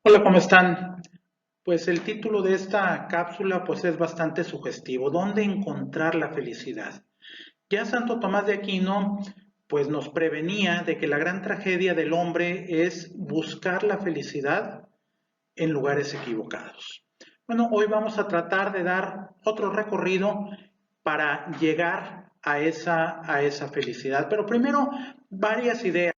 Hola, ¿cómo están? Pues el título de esta cápsula pues es bastante sugestivo. ¿Dónde encontrar la felicidad? Ya Santo Tomás de Aquino pues nos prevenía de que la gran tragedia del hombre es buscar la felicidad en lugares equivocados. Bueno, hoy vamos a tratar de dar otro recorrido para llegar a esa felicidad. Pero primero, varias ideas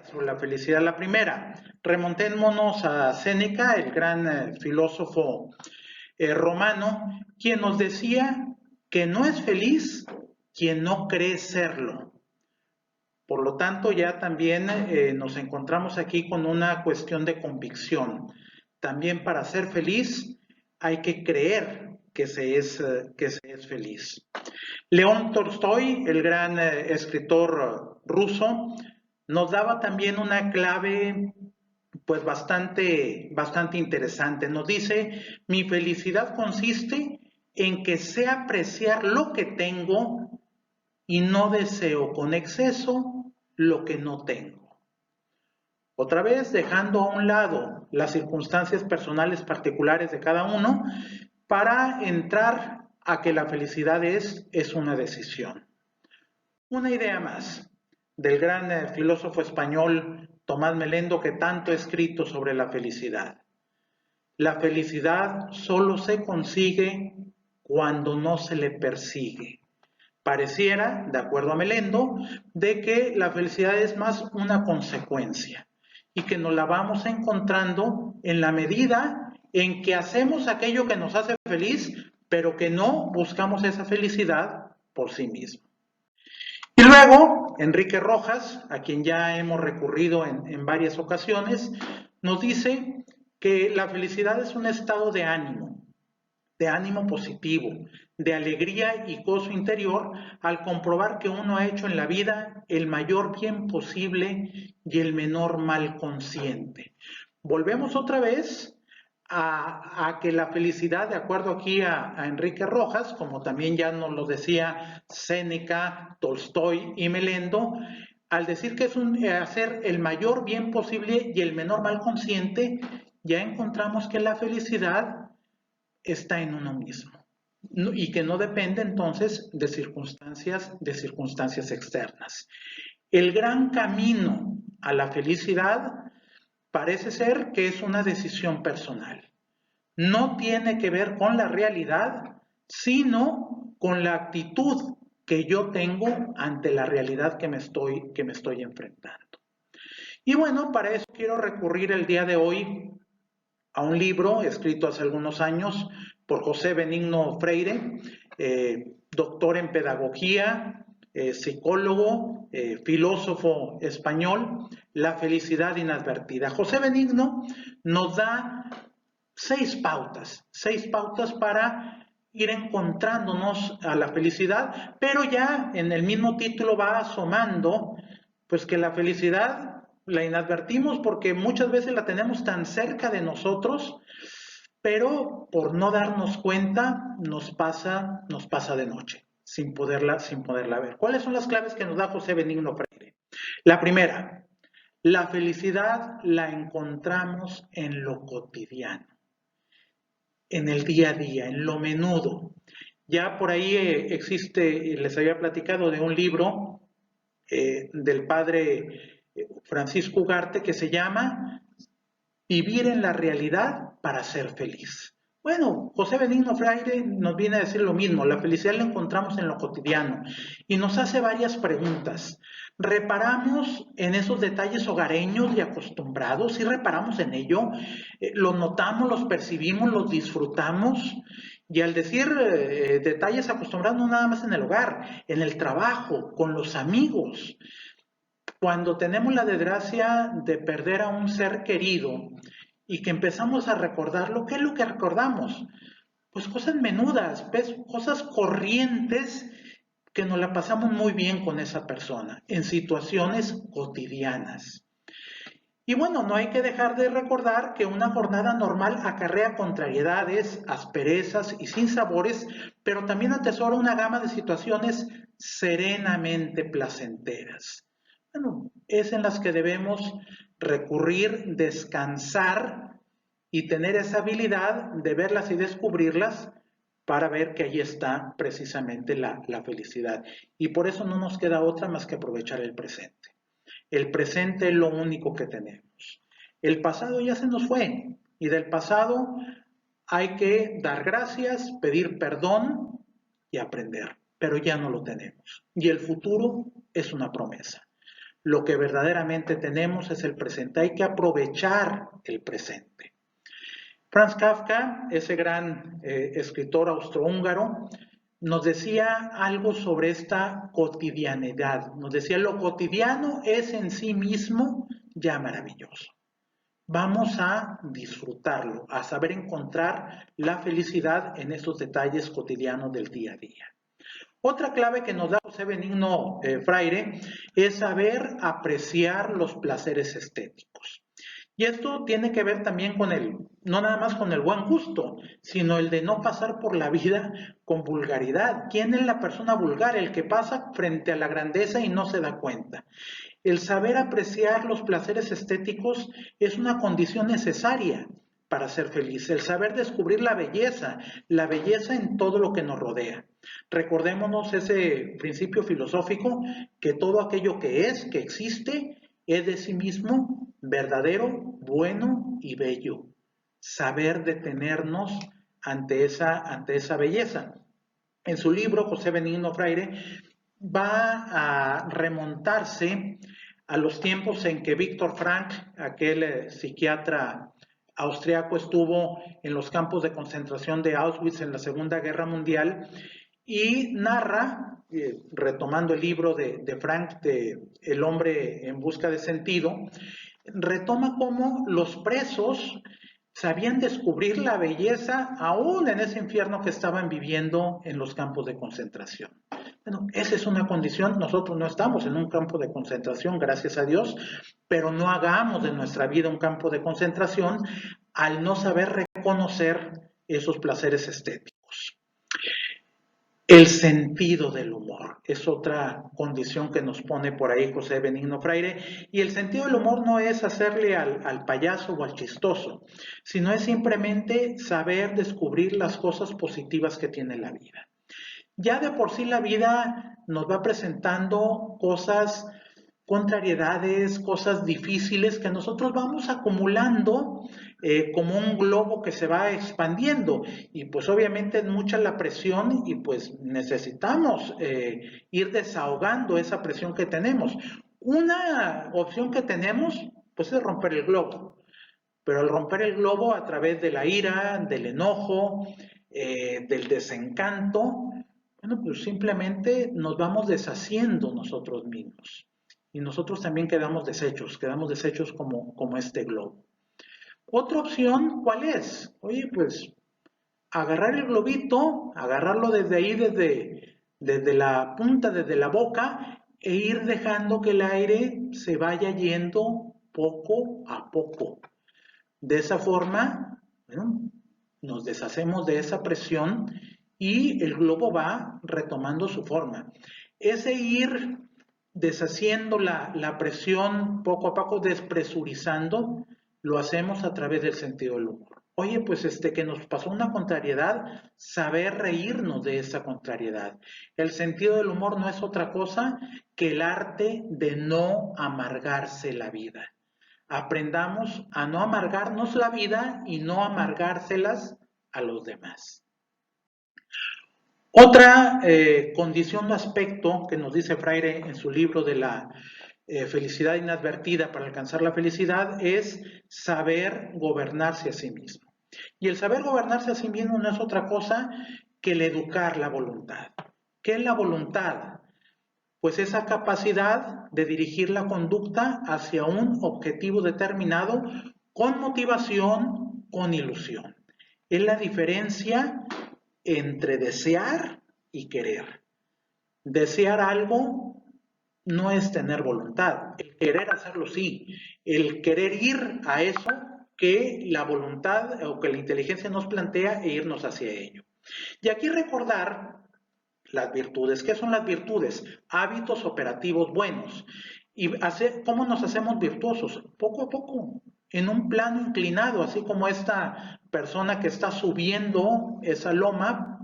sobre la felicidad. La primera, remontémonos a Séneca, el gran filósofo romano, quien nos decía que no es feliz quien no cree serlo. Por lo tanto, ya también nos encontramos aquí con una cuestión de convicción. También para ser feliz hay que creer que se es feliz. León Tolstoy, el gran escritor ruso, nos daba también una clave pues bastante interesante. Nos dice, mi felicidad consiste en que sé apreciar lo que tengo y no deseo con exceso lo que no tengo. Otra vez, dejando a un lado las circunstancias personales particulares de cada uno para entrar a que la felicidad es una decisión. Una idea más del gran filósofo español Tomás Melendo, que tanto ha escrito sobre la felicidad. La felicidad solo se consigue cuando no se le persigue. Pareciera, de acuerdo a Melendo, de que la felicidad es más una consecuencia y que nos la vamos encontrando en la medida en que hacemos aquello que nos hace feliz, pero que no buscamos esa felicidad por sí mismo. Y luego, Enrique Rojas, a quien ya hemos recurrido en varias ocasiones, nos dice que la felicidad es un estado de ánimo positivo, de alegría y gozo interior al comprobar que uno ha hecho en la vida el mayor bien posible y el menor mal consciente. Volvemos otra vez a que la felicidad, de acuerdo aquí a Enrique Rojas, como también ya nos lo decía Séneca, Tolstoy y Melendo, al decir que es hacer el mayor bien posible y el menor mal consciente, ya encontramos que la felicidad está en uno mismo y que no depende entonces de circunstancias externas. El gran camino a la felicidad parece ser que es una decisión personal. No tiene que ver con la realidad, sino con la actitud que yo tengo ante la realidad que me estoy enfrentando. Y bueno, para eso quiero recurrir el día de hoy a un libro escrito hace algunos años por José Benigno Freire, doctor en pedagogía, psicólogo, filósofo español, La felicidad inadvertida. José Benigno nos da seis pautas para ir encontrándonos a la felicidad, pero ya en el mismo título va asomando pues que la felicidad la inadvertimos porque muchas veces la tenemos tan cerca de nosotros, pero por no darnos cuenta nos pasa de noche, sin poderla ver. ¿Cuáles son las claves que nos da José Benigno Freire? La primera, la felicidad la encontramos en lo cotidiano, en el día a día, en lo menudo. Ya por ahí existe, les había platicado de un libro del padre Francisco Ugarte que se llama Vivir en la realidad para ser feliz. Bueno, José Benigno Freire nos viene a decir lo mismo, la felicidad la encontramos en lo cotidiano y nos hace varias preguntas. ¿Reparamos en esos detalles hogareños y acostumbrados? ¿Sí reparamos en ello? ¿Los notamos, los percibimos, los disfrutamos? Y al decir detalles acostumbrados, no nada más en el hogar, en el trabajo, con los amigos. Cuando tenemos la desgracia de perder a un ser querido y que empezamos a recordarlo, ¿qué es lo que recordamos? Pues cosas menudas, pues, cosas corrientes que nos la pasamos muy bien con esa persona, en situaciones cotidianas. Y bueno, no hay que dejar de recordar que una jornada normal acarrea contrariedades, asperezas y sinsabores, pero también atesora una gama de situaciones serenamente placenteras. Bueno, es en las que debemos recurrir, descansar y tener esa habilidad de verlas y descubrirlas para ver que ahí está precisamente la felicidad. Y por eso no nos queda otra más que aprovechar el presente. El presente es lo único que tenemos. El pasado ya se nos fue y del pasado hay que dar gracias, pedir perdón y aprender, pero ya no lo tenemos. Y el futuro es una promesa. Lo que verdaderamente tenemos es el presente. Hay que aprovechar el presente. Franz Kafka, ese gran escritor austrohúngaro, nos decía algo sobre esta cotidianidad. Nos decía, lo cotidiano es en sí mismo ya maravilloso. Vamos a disfrutarlo, a saber encontrar la felicidad en esos detalles cotidianos del día a día. Otra clave que nos da José Benigno Freire es saber apreciar los placeres estéticos. Y esto tiene que ver también con no nada más con el buen gusto, sino el de no pasar por la vida con vulgaridad. ¿Quién es la persona vulgar? El que pasa frente a la grandeza y no se da cuenta. El saber apreciar los placeres estéticos es una condición necesaria para ser feliz. El saber descubrir la belleza en todo lo que nos rodea. Recordémonos ese principio filosófico que todo aquello que es, que existe, es de sí mismo verdadero, bueno y bello. Saber detenernos ante esa belleza. En su libro, José Benigno Freire va a remontarse a los tiempos en que Víctor Frank, aquel psiquiatra austriaco, estuvo en los campos de concentración de Auschwitz en la Segunda Guerra Mundial y narra, retomando el libro de Frank, de El hombre en busca de sentido, retoma cómo los presos sabían descubrir la belleza aún en ese infierno que estaban viviendo en los campos de concentración. Bueno, esa es una condición, nosotros no estamos en un campo de concentración, gracias a Dios, pero no hagamos de nuestra vida un campo de concentración al no saber reconocer esos placeres estéticos. El sentido del humor es otra condición que nos pone por ahí José Benigno Freire, y el sentido del humor no es hacerle al payaso o al chistoso, sino es simplemente saber descubrir las cosas positivas que tiene la vida. Ya de por sí la vida nos va presentando cosas, contrariedades, cosas difíciles que nosotros vamos acumulando como un globo que se va expandiendo, y pues obviamente es mucha la presión y pues necesitamos ir desahogando esa presión que tenemos. Una opción que tenemos pues es romper el globo, pero al romper el globo a través de la ira, del enojo, del desencanto, bueno, pues simplemente nos vamos deshaciendo nosotros mismos. Y nosotros también quedamos deshechos como este globo. Otra opción, ¿cuál es? Oye, pues agarrar el globito, agarrarlo desde ahí, desde la punta, desde la boca, e ir dejando que el aire se vaya yendo poco a poco. De esa forma, bueno, nos deshacemos de esa presión y el globo va retomando su forma. Ese ir deshaciendo la presión poco a poco, despresurizando, lo hacemos a través del sentido del humor. Oye, pues que nos pasó una contrariedad, saber reírnos de esa contrariedad. El sentido del humor no es otra cosa que el arte de no amargarse la vida. Aprendamos a no amargarnos la vida y no amargárselas a los demás. Otra condición o aspecto que nos dice Freire en su libro de la felicidad inadvertida para alcanzar la felicidad es saber gobernarse a sí mismo. Y el saber gobernarse a sí mismo no es otra cosa que el educar la voluntad. ¿Qué es la voluntad? Pues esa capacidad de dirigir la conducta hacia un objetivo determinado con motivación, con ilusión. Es la diferencia entre desear y querer. Desear algo no es tener voluntad, el querer hacerlo sí, el querer ir a eso que la voluntad o que la inteligencia nos plantea e irnos hacia ello. Y aquí recordar las virtudes. ¿Qué son las virtudes? Hábitos operativos buenos. ¿Y ¿cómo nos hacemos virtuosos? Poco a poco. en un plano inclinado, así como esta persona que está subiendo esa loma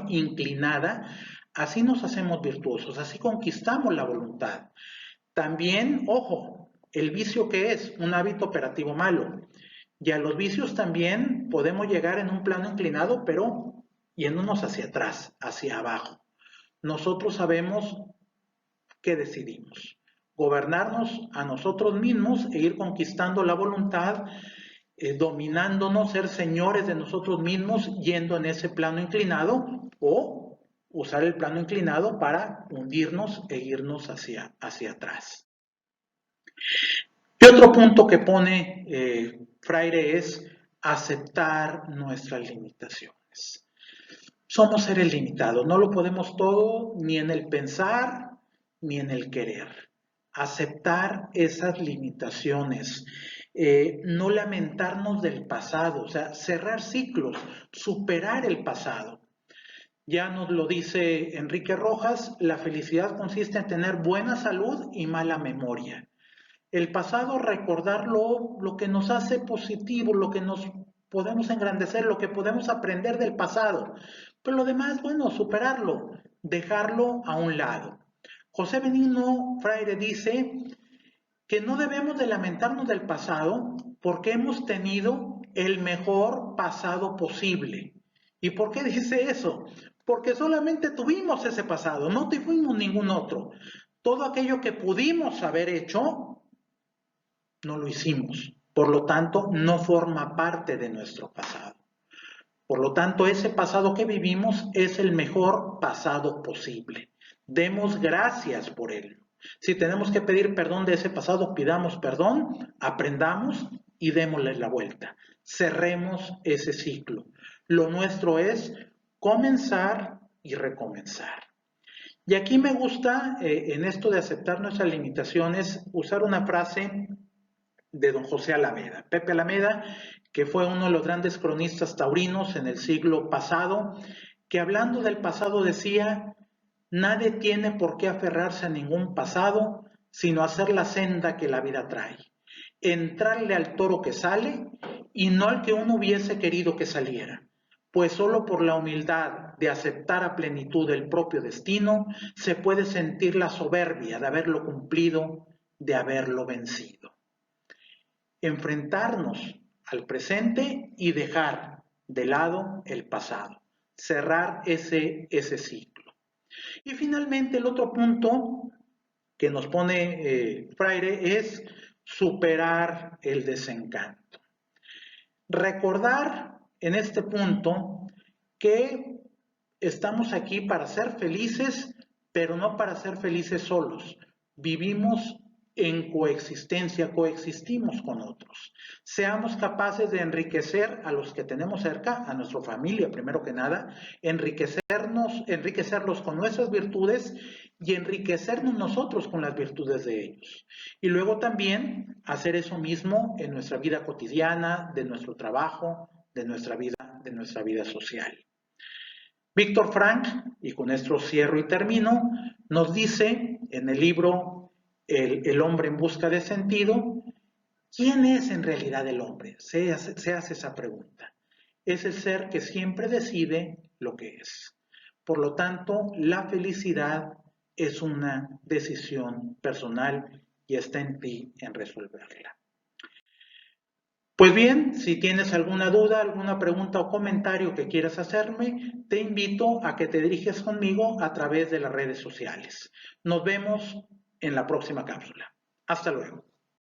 inclinada, así nos hacemos virtuosos, así conquistamos la voluntad. También, ojo, el vicio que es un hábito operativo malo. Y a los vicios también podemos llegar en un plano inclinado, pero yéndonos hacia atrás, hacia abajo. Nosotros sabemos qué decidimos. Gobernarnos a nosotros mismos e ir conquistando la voluntad, dominándonos, ser señores de nosotros mismos, yendo en ese plano inclinado, o usar el plano inclinado para hundirnos e irnos hacia atrás. Y otro punto que pone Freire es aceptar nuestras limitaciones. Somos seres limitados, no lo podemos todo ni en el pensar ni en el querer. Aceptar esas limitaciones, no lamentarnos del pasado, o sea, cerrar ciclos, superar el pasado. Ya nos lo dice Enrique Rojas, la felicidad consiste en tener buena salud y mala memoria. El pasado, recordarlo, lo que nos hace positivo, lo que nos podemos engrandecer, lo que podemos aprender del pasado. Pero lo demás, bueno, superarlo, dejarlo a un lado. José Benigno Freire dice que no debemos de lamentarnos del pasado porque hemos tenido el mejor pasado posible. ¿Y por qué dice eso? Porque solamente tuvimos ese pasado, no tuvimos ningún otro. Todo aquello que pudimos haber hecho, no lo hicimos. Por lo tanto, no forma parte de nuestro pasado. Por lo tanto, ese pasado que vivimos es el mejor pasado posible. Demos gracias por él. Si tenemos que pedir perdón de ese pasado, pidamos perdón, aprendamos y démosle la vuelta. Cerremos ese ciclo. Lo nuestro es comenzar y recomenzar. Y aquí me gusta, en esto de aceptar nuestras limitaciones, usar una frase de don José Alameda. Pepe Alameda, que fue uno de los grandes cronistas taurinos en el siglo pasado, que hablando del pasado decía: nadie tiene por qué aferrarse a ningún pasado, sino hacer la senda que la vida trae, entrarle al toro que sale y no al que uno hubiese querido que saliera, pues solo por la humildad de aceptar a plenitud el propio destino se puede sentir la soberbia de haberlo cumplido, de haberlo vencido. Enfrentarnos al presente y dejar de lado el pasado, cerrar ese ciclo. Y finalmente el otro punto que nos pone Freire es superar el desencanto. Recordar en este punto que estamos aquí para ser felices, pero no para ser felices solos. Vivimos en coexistencia, coexistimos con otros. Seamos capaces de enriquecer a los que tenemos cerca, a nuestra familia primero que nada, enriquecerlos con nuestras virtudes y enriquecernos nosotros con las virtudes de ellos. Y luego también hacer eso mismo en nuestra vida cotidiana, de nuestro trabajo, de nuestra vida social. Víctor Frank, y con esto cierro y termino, nos dice en el libro El hombre en busca de sentido, ¿quién es en realidad el hombre? Se hace esa pregunta. Es el ser que siempre decide lo que es. Por lo tanto, la felicidad es una decisión personal y está en ti en resolverla. Pues bien, si tienes alguna duda, alguna pregunta o comentario que quieras hacerme, te invito a que te diriges conmigo a través de las redes sociales. Nos vemos en la próxima cápsula. Hasta luego.